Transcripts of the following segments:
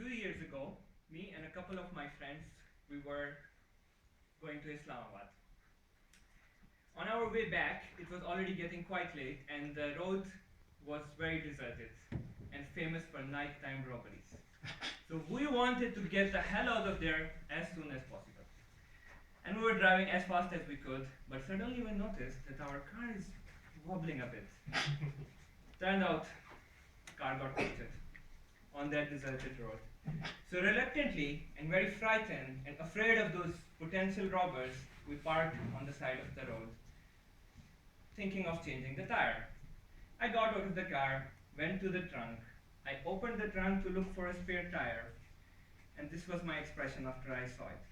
2 years ago, me and a couple of my friends, we were going to Islamabad. On our way back, it was already getting quite late, and the road was very deserted and famous for nighttime robberies. So we wanted to get the hell out of there as soon as possible. And we were driving as fast as we could, but suddenly we noticed that our car is wobbling a bit. Turned out, car got punctured on that deserted road. So reluctantly and very frightened and afraid of those potential robbers, we parked on the side of the road, thinking of changing the tire. I got out of the car, went to the trunk. I opened the trunk to look for a spare tire, and this was my expression after I saw it.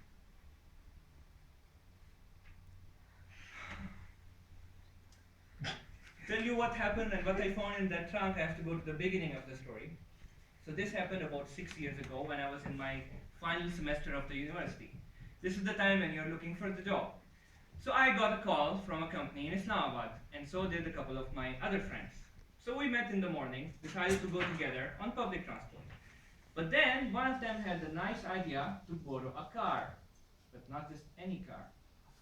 To tell you what happened and what I found in that trunk, I have to go to the beginning of the story. So this happened about 6 years ago when I was in my final semester of the university. This is the time when you're looking for the job. So I got a call from a company in Islamabad, and so did a couple of my other friends. So we met in the morning, decided to go together on public transport. But then one of them had the nice idea to borrow a car, but not just any car,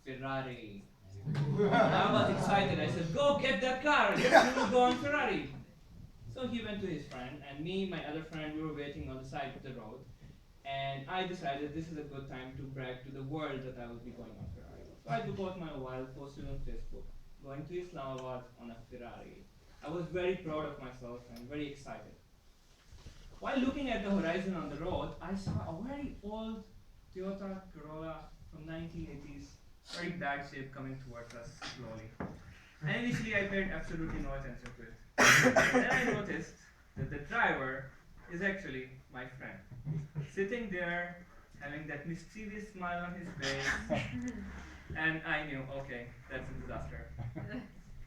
a Ferrari. And I was excited. I said, "Go get that car, let's go on Ferrari." So he went to his friend, and me, my other friend, we were waiting on the side of the road. And I decided this is a good time to brag to the world that I will be going on Ferrari. So I took out my mobile, posted on Facebook, going to Islamabad on a Ferrari. I was very proud of myself and very excited. While looking at the horizon on the road, I saw a very old Toyota Corolla from 1980s, very bad shape, coming towards us slowly. And initially I paid absolutely no attention to it. Then I noticed that the driver is actually my friend, sitting there, having that mischievous smile on his face, and I knew, okay, that's a disaster.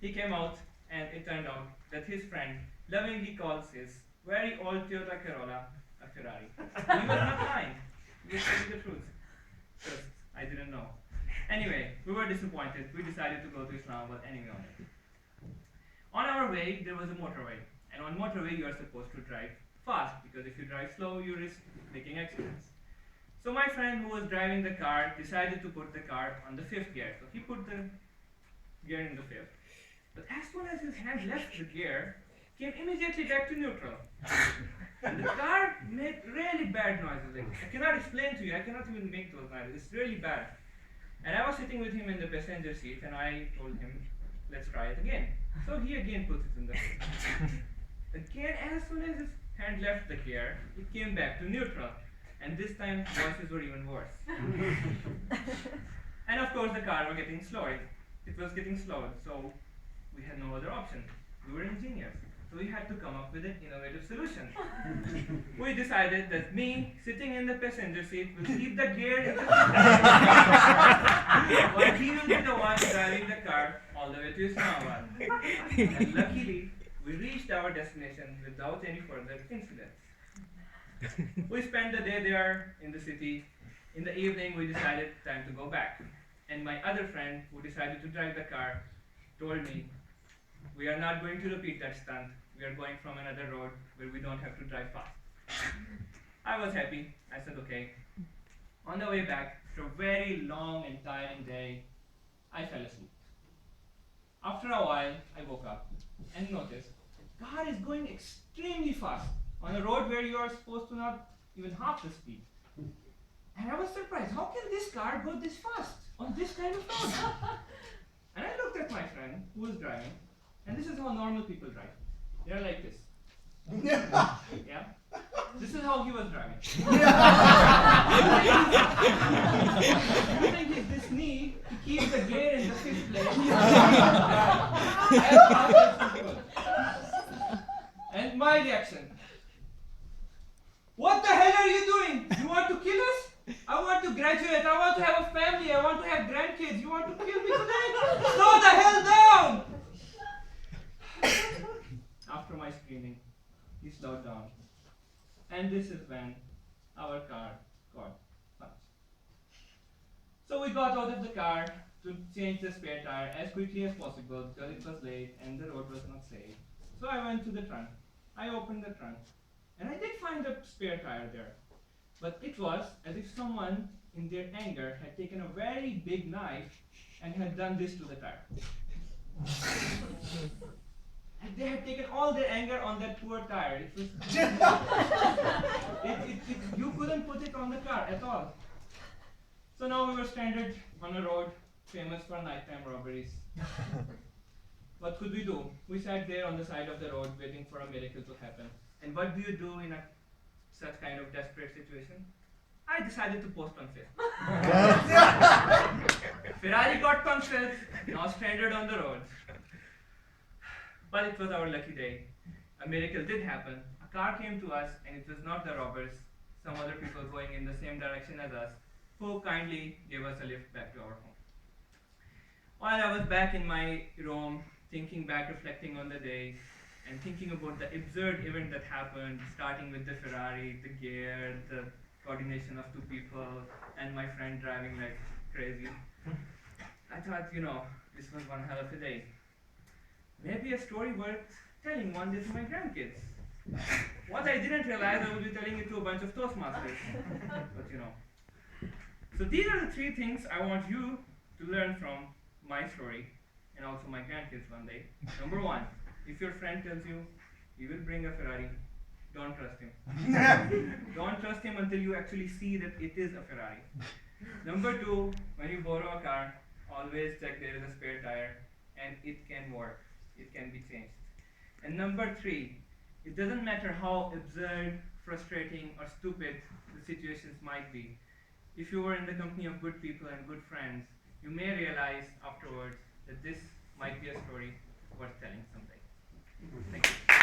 He came out, and it turned out that his friend lovingly calls his very old Toyota Corolla a Ferrari. He was not lying, he was telling the truth. Just, I didn't know. Anyway, we were disappointed. We decided to go to Islamabad anyway on it. On our way, there was a motorway. And on motorway, you are supposed to drive fast, because if you drive slow, you risk making accidents. So my friend who was driving the car decided to put the car on the fifth gear. So he put the gear in the fifth. But as soon as his hand left the gear, came immediately back to neutral. And the car made really bad noises. Like, I cannot explain to you, I cannot even make those noises. It's really bad. And I was sitting with him in the passenger seat, and I told him, let's try it again. So he again put it in the fifth. Again, as soon as his hand left the gear, it came back to neutral. And this time, voices were even worse. And of course, the car was getting slower. It was getting slower, so we had no other option. We were engineers, so we had to come up with an innovative solution. We decided that me, sitting in the passenger seat, will keep the gear in the while he will be the one driving the car all the way to Islamabad. And luckily, we reached our destination without any further incidents. We spent the day there in the city. In the evening, we decided time to go back. And my other friend, who decided to drive the car, told me, we are not going to repeat that stunt. We are going from another road where we don't have to drive fast. I was happy. I said, okay. On the way back, after a very long and tiring day, I fell asleep. After a while, I woke up and noticed the car is going extremely fast on a road where you are supposed to not even half the speed. And I was surprised. How can this car go this fast on this kind of road? And I looked at my friend who was driving, and this is how normal people drive. They're like this. Yeah? This is how he was driving. Using his knee to keep the gear in the fifth place. As fast as he could. And my reaction. What the hell are you doing? You want to kill us? I want to graduate. I want to have a family. I want to have grandkids. You want to kill me today? Slow the hell down! After my screaming, he slowed down. And this is when our car got punched. So we got out of the car to change the spare tire as quickly as possible because it was late and the road was not safe. So I went to the trunk. I opened the trunk. And I did find a spare tire there. But it was as if someone, in their anger, had taken a very big knife and had done this to the tire. And they had taken all their anger on that poor tire. It was you couldn't put it on the car at all. So now we were stranded on a road famous for nighttime robberies. What could we do? We sat there on the side of the road waiting for a miracle to happen. And what do you do in such kind of desperate situation? I decided to post on Facebook. Ferrari got punctured, now stranded on the road. But it was our lucky day. A miracle did happen. A car came to us, and it was not the robbers, some other people going in the same direction as us, who kindly gave us a lift back to our home. While I was back in my room, thinking back, reflecting on the day, and thinking about the absurd event that happened, starting with the Ferrari, the gear, the coordination of two people, and my friend driving like crazy, I thought, this was one hell of a day. Maybe a story worth telling one day to my grandkids. What I didn't realize, I would be telling it to a bunch of Toastmasters. But So these are the three things I want you to learn from my story, and also my grandkids one day. Number one, if your friend tells you he will bring a Ferrari, don't trust him. Don't trust him until you actually see that it is a Ferrari. Number two, when you borrow a car, always check there is a spare tire, and it can work. It can be changed. And number three, it doesn't matter how absurd, frustrating, or stupid the situations might be. If you were in the company of good people and good friends, you may realize afterwards that this might be a story worth telling someday. Thank you.